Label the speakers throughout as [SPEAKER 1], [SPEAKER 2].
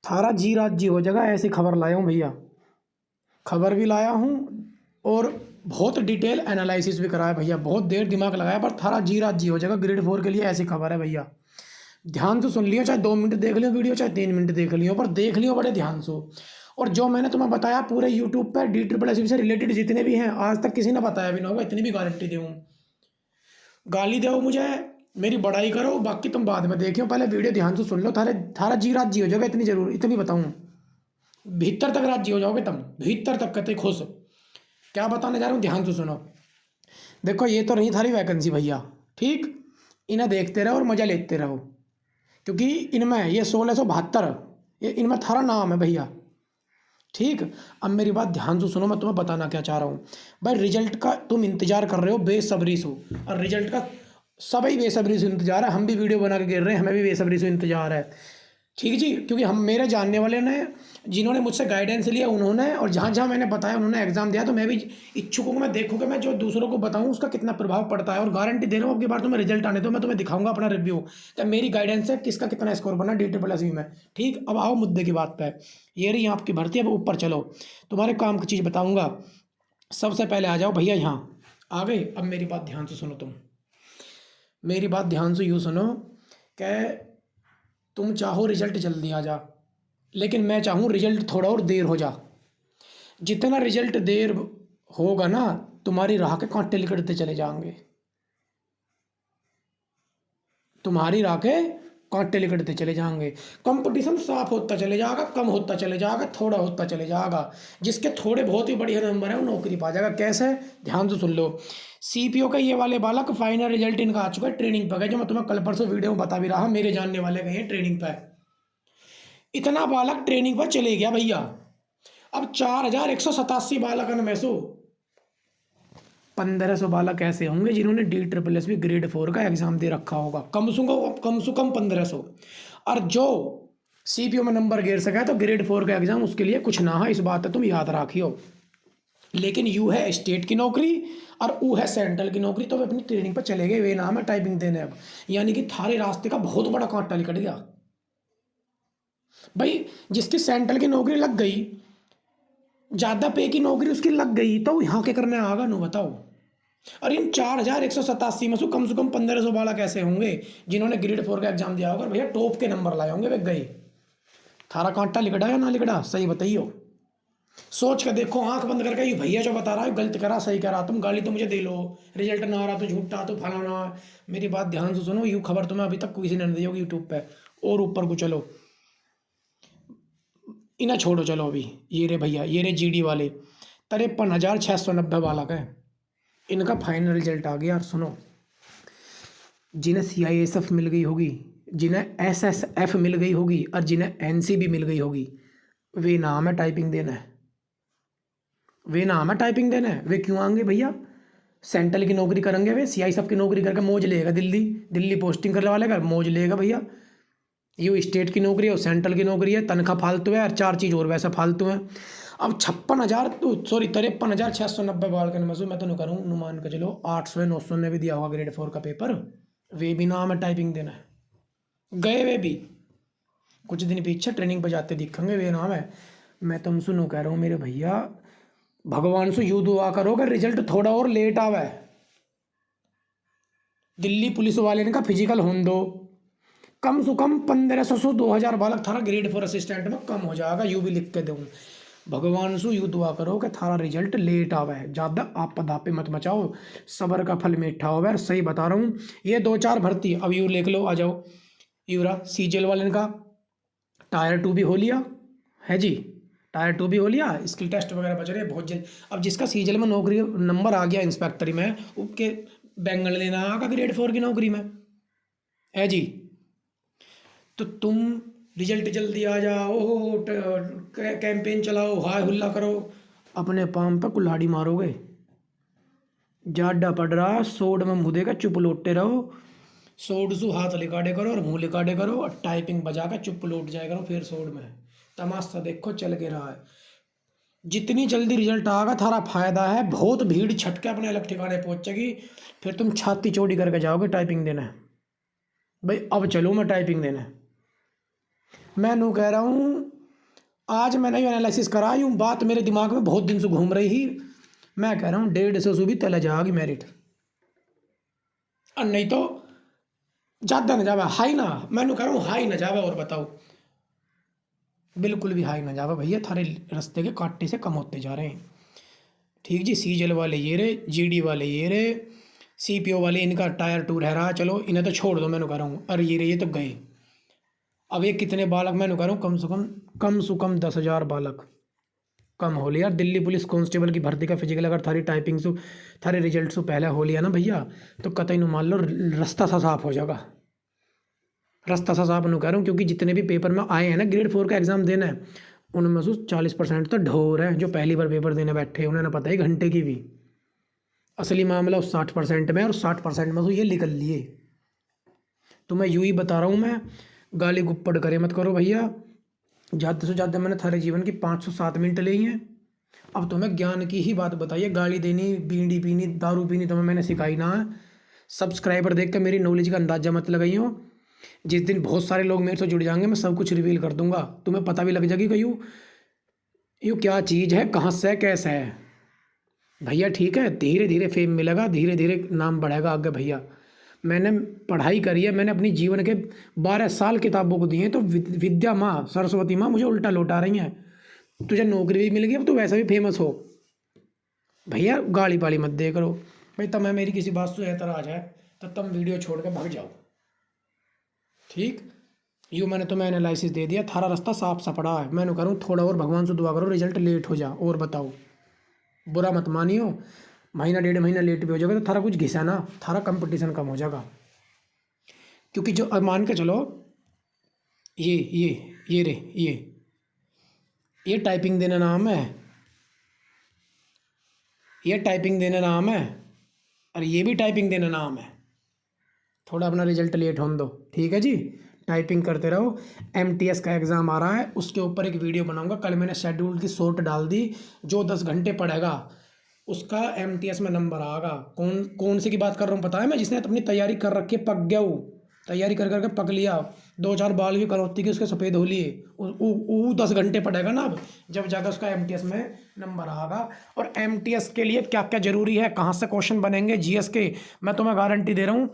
[SPEAKER 1] थारा जी राज्य हो जाएगा, ऐसी खबर लाया हूँ भैया। खबर भी लाया हूँ और बहुत डिटेल एनालिसिस भी कराया भैया, बहुत देर दिमाग लगाया, पर थारा जी राज्य हो जाएगा ग्रेड 4 के लिए, ऐसी खबर है भैया। ध्यान से सुन लियो, चाहे 2 मिनट देख लियो वीडियो, चाहे 3 मिनट देख लियो, पर देख लियो बड़े ध्यान से। और जो मैंने तुम्हें बताया पूरे यूट्यूब पर DSSS से रिलेटेड जितने भी हैं, आज तक किसी ने बताया भी ना होगा, इतनी भी गारंटी दूँ। गाली दो मुझे, मेरी बड़ाई करो, बाकी तुम बाद में देखियो, पहले वीडियो ध्यान से सुन लो। थारा जी राज्य हो जाएगा, इतनी जरूर, इतनी बताऊँ। भीतर तक राज्य हो जाओगे तुम, भीतर तक कहते खुश। क्या बताने जा रहा हूँ, ध्यान से सुनो। देखो ये तो नहीं थारी वैकेंसी भैया, ठीक। इन्हें देखते रहो और मजा लेते रहो, क्योंकि इनमें ये 1672, ये इनमें थारा नाम है भैया, ठीक। अब मेरी बात ध्यान से सुनो, मैं तुम्हें बताना क्या चाह रहा हूँ। भाई रिजल्ट का तुम इंतजार कर रहे हो बेसब्री से, और रिजल्ट का सभी बेसब्री से इंतजार है, हम भी वीडियो बना के गिर रहे हैं, हमें भी बेसब्री से इंतजार है, ठीक जी। क्योंकि हम, मेरे जानने वाले ने, जिन्होंने मुझसे गाइडेंस लिया उन्होंने, और जहाँ जहाँ मैंने बताया उन्होंने एग्जाम दिया, तो मैं भी इच्छुक हूँ। मैं देखूँ मैं जो दूसरों को बताऊँ उसका कितना प्रभाव पड़ता है, और गारंटी दे रहा हूँ, अब की बार तुम्हें रिजल्ट आने दो, मैं तुम्हें दिखाऊंगा अपना रिव्यू कि मेरी गाइडेंस से किसका कितना स्कोर बना DSSS में, ठीक। अब आओ मुद्दे की बात पे। ये रही आपकी भर्ती, अब ऊपर चलो, तुम्हारे काम की चीज़ बताऊँगा। सबसे पहले आ जाओ भैया यहाँ, आ गए। अब मेरी बात ध्यान से सुनो, तुम मेरी बात ध्यान से यूँ सुनो कि तुम चाहो रिजल्ट जल्दी आ जा, लेकिन मैं चाहूँ रिजल्ट थोड़ा और देर हो जा। जितना रिजल्ट देर होगा ना, तुम्हारी राह के कांटे निकलते चले जाएंगे, तुम्हारी राह के कांटे निकलते चले जाएंगे। कंपटीशन साफ होता चले जाएगा, कम होता चले जाएगा, थोड़ा होता चले जाएगा। जिसके थोड़े बहुत ही बढ़िया नंबर है वो नौकरी पा जाएगा। कैसे, ध्यान से सुन लो। CPO का ये वाले बालक फाइनल रिजल्ट इनका आ चुका है, ट्रेनिंग पर गए, जो मैं तुम्हें कल परसों वीडियो में बता भी रहा, मेरे जानने वाले गए हैं ट्रेनिंग पर। इतना बालक ट्रेनिंग पर चले गया भैया। अब 4187 बालक में से 1500 बालक ऐसे होंगे जिन्होंने DSSS ग्रेड 4 का एग्जाम दे रखा होगा, कम से कम 1500। और जो CPO में नंबर गिर सका है तो ग्रेड 4 का एग्जाम उसके लिए कुछ ना है, इस बात है तुम याद रखियो। लेकिन यू है स्टेट की नौकरी और वो है सेंट्रल की नौकरी, तो वे अपनी ट्रेनिंग पर चले गए, वे नाम है टाइपिंग देने। अब यानी कि थारे रास्ते का बहुत बड़ा कांटा निकल गया भाई। जिसकी सेंट्रल की नौकरी लग गई, ज़्यादा पे की नौकरी उसकी लग गई, तो यहाँ के करने आगा नो बताओ। और इन 4187 में से कम 1500 बालक ऐसे होंगे जिन्होंने ग्रेड 4 का एग्जाम दिया होगा, भैया टॉप के नंबर लाए होंगे, वे गए। थारा कांटा लिकड़ा या ना लिकड़ा, सही बताइयो। सोच के देखो, आंख बंद करके, ये भैया जो बता रहा है गलत करा सही करा, तुम गाली तो मुझे दे लो, रिजल्ट ना आ रहा तो झूठा तो फलाना। मेरी बात ध्यान से सुनो, यू खबर तुम्हें अभी तक किसी ने नहीं दी होगी यूट्यूब पे। और ऊपर को चलो, इन्हें छोड़ो, चलो अभी ये रे भैया, ये रे GD वाले 53,690 बालक है, इनका फाइनल रिजल्ट आ गया। और सुनो, जिन्हें CISF मिल गई होगी, जिन्हें SSF मिल गई होगी और जिन्हें NCB मिल गई होगी, वे नाम है टाइपिंग देना है, वे नाम है टाइपिंग देना है। वे क्यों आएंगे भैया, सेंट्रल की नौकरी करेंगे, वे CISF की नौकरी करके मौज लेगा, दिल्ली दिल्ली पोस्टिंग करने वाले का मौज लेगा भैया। ये स्टेट की नौकरी है और सेंट्रल की नौकरी है, तनख्वाह फालतू है और 4 चीज़ और वैसा फालतू है। अब 56,000 तो सॉरी 53,690 बाल के नंबर से मैं तो नहीं करूँ, नुमान के चलो 800 900 ने भी दिया होगा ग्रेड 4 का पेपर, वे भी नाम है टाइपिंग देना है, गए वे भी कुछ दिन पीछे ट्रेनिंग पर जाते दिखेंगे, वे नाम है। मैं तुम सुनो कह रहा हूँ मेरे भैया, भगवान से यूँ दुआ करो कि रिजल्ट थोड़ा और लेट आवे। दिल्ली पुलिस वाले ने का फिजिकल होने दो, कम से कम 1500 से 2000 बालक थारा ग्रेड 4 असिस्टेंट में कम हो जाएगा, यू भी लिख के दूँ। भगवान से यू दुआ करो कि थारा रिजल्ट लेट आवे, ज़्यादा आपदा पे मत मचाओ, सबर का फल मीठा हो। यार सही बता रहा हूँ, ये 2-4 भर्ती अब यू लिख लो, आ जाओ। यूरा CGL वाले का टायर 2 भी हो लिया है जी, टायर 2 भी हो लिया, स्किल टेस्ट वगैरह बच रहे हैं बहुत जल्द। अब जिसका CGL में नौकरी नंबर आ गया इंस्पेक्टरी में, उसके बैंगन लेना आगा ग्रेड 4 की नौकरी में है जी। तो तुम रिजल्ट जल्दी आ जाओ, कैंपेन चलाओ, हाय हुल्ला करो, अपने पाम पे कुल्हाड़ी मारोगे। जाडा पड़ रहा सोड में मुँह देकर चुप लौटते रहो, सोड से हाथ लिकाड़े करो और मुंह लिकाड़े करो और टाइपिंग बजा कर चुप लौट जाए करो, फिर सोड में तमाशा देखो चल के रहा है। जितनी जल्दी रिजल्ट आएगा थारा फायदा है, बहुत भीड़ छटके अपने अलग ठिकाने पहुंचेगी, फिर तुम छाती चौड़ी करके जाओगे टाइपिंग देना। भाई अब चलो मैं टाइपिंग देना, मैं नू कह रहा हूँ, आज मैंने ये एनालिसिस करा यूँ, बात मेरे दिमाग में बहुत दिन से घूम रही ही। मैं कह रहा हूँ 150 से भी तले जाएगी मेरिट, और नहीं तो ज़्यादा ना जावे, हाई ना, मैं नू कह रहा हूँ हाई ना जावे। और बताओ, बिल्कुल भी हाई ना जावे भैया, थारे रास्ते के कांटे से कम होते जा रहे हैं। ठीक जी, सीजल वाले ये रहे, जीडी वाले ये रहे, सीपीओ वाले इनका टायर टूर है रहा, चलो इन्हें तो छोड़ दो, मैं कह रहा हूँ। अरे ये रहे, ये तो गए। अब ये कितने बालक, मैं कह रहा हूँ कम से कम 10,000 बालक कम हो लिया। दिल्ली पुलिस कांस्टेबल की भर्ती का फिजिकल अगर थारी टाइपिंग से, थारे रिजल्ट से पहले हो लिया ना भैया, तो कतई नु मान लो रास्ता सा साफ हो जाएगा। रास्ता सा साफ नु कह रहा हूँ, क्योंकि जितने भी पेपर में आए हैं ना ग्रेड 4 का एग्जाम देना है, उनमें से 40% तो ढोर है, जो पहली बार पेपर देने बैठे उन्हें ना पता है घंटे की भी। असली मामला उस 60% में, और 60% में तो ये निकल लिए। तो मैं यूँ ही बता रहा हूँ, मैं गाली गुप्पड़ करे मत करो भैया। ज़्यादा से ज़्यादा मैंने थारे जीवन की 507 मिनट ली हैं। अब तुम्हें ज्ञान की ही बात बताइए, गाली देनी, बीड़ी पीनी, दारू पीनी तुम्हें मैंने सिखाई ना है। सब्सक्राइबर देख कर मेरी नॉलेज का अंदाजा मत लगाइयो। जिस दिन बहुत सारे लोग मेरे से जुड़ जाएंगे, मैं सब कुछ रिवील कर दूंगा, तुम्हें पता भी लग जाएगी कि यूँ क्या चीज़ है, कहाँ से है, कैसे है भैया। ठीक है, धीरे धीरे फेम मिलेगा, धीरे धीरे नाम बढ़ेगा आगे भैया। मैंने पढ़ाई करी है, मैंने अपनी जीवन के 12 साल किताबों को दिए हैं, तो विद्या माँ सरस्वती माँ मुझे उल्टा लौटा रही हैं। तुझे नौकरी भी मिल गई, अब तो वैसे भी फेमस हो भैया, गाली पाली मत दे करो भाई। तब मैं मेरी किसी बात से एतराज है तो तुम वीडियो छोड़ के भाग जाओ। ठीक, यूँ मैंने तुम्हें एनालिसिस दे दिया, थारा रास्ता साफ सा पड़ा है। मैं करूँ थोड़ा और भगवान से दुआ करो रिजल्ट लेट हो जा। और बताओ, बुरा मत मानियो, महीना 1.5 महीना लेट भी हो जाएगा तो थारा कुछ घिसा ना, थारा कंपटीशन कम हो जाएगा। क्योंकि जो अब मान के चलो, ये रे, ये टाइपिंग देना नाम है, ये टाइपिंग देना नाम है, और ये भी टाइपिंग देना नाम है। थोड़ा अपना रिजल्ट लेट होने दो, ठीक है जी। टाइपिंग करते रहो। एमटीएस का एग्ज़ाम आ रहा है, उसके ऊपर एक वीडियो बनाऊंगा। कल मैंने शेड्यूल की शॉर्ट डाल दी, जो 10 घंटे पढ़ेगा उसका एमटीएस में नंबर आएगा। कौन कौन से की बात कर रहा हूँ पता है? मैं जिसने अपनी तैयारी कर रखी है, पक गया वो, तैयारी कर करके पक लिया, 2-4 बाल भी कलौती के उसके सफ़ेद हो लिए, वो 10 घंटे पड़ेगा ना अब, जब जाकर उसका एमटीएस में नंबर आएगा। और एमटीएस के लिए क्या क्या ज़रूरी है, कहाँ से क्वेश्चन बनेंगे जीएस के, मैं तुम्हें गारंटी दे रहा हूँ।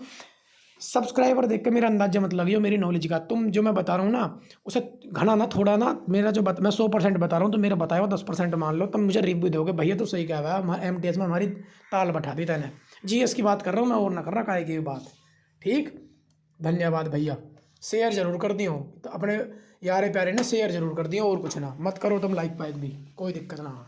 [SPEAKER 1] सब्सक्राइबर देख के मेरा अंदाजा मत लगियो मेरी नॉलेज का। तुम जो मैं बता रहा हूँ ना, उसे घना ना थोड़ा ना, मेरा जो मैं 100% बता रहा हूँ, तो मेरा बताया हुआ 10% मान लो, तब मुझे रिव्यू दोगे भैया तो सही कहा हुआ है, एमटीएस में हमारी ताल बैठा दी तैने। जीएस की बात कर रहा हूँ मैं, और ना कर रहा काय की बात। ठीक, धन्यवाद भैया। शेयर जरूर कर दियो, तो अपने यारे प्यारे ने शेयर जरूर कर दियो, और कुछ ना मत करो तुम लाइक पाइक भी, कोई दिक्कत ना हो।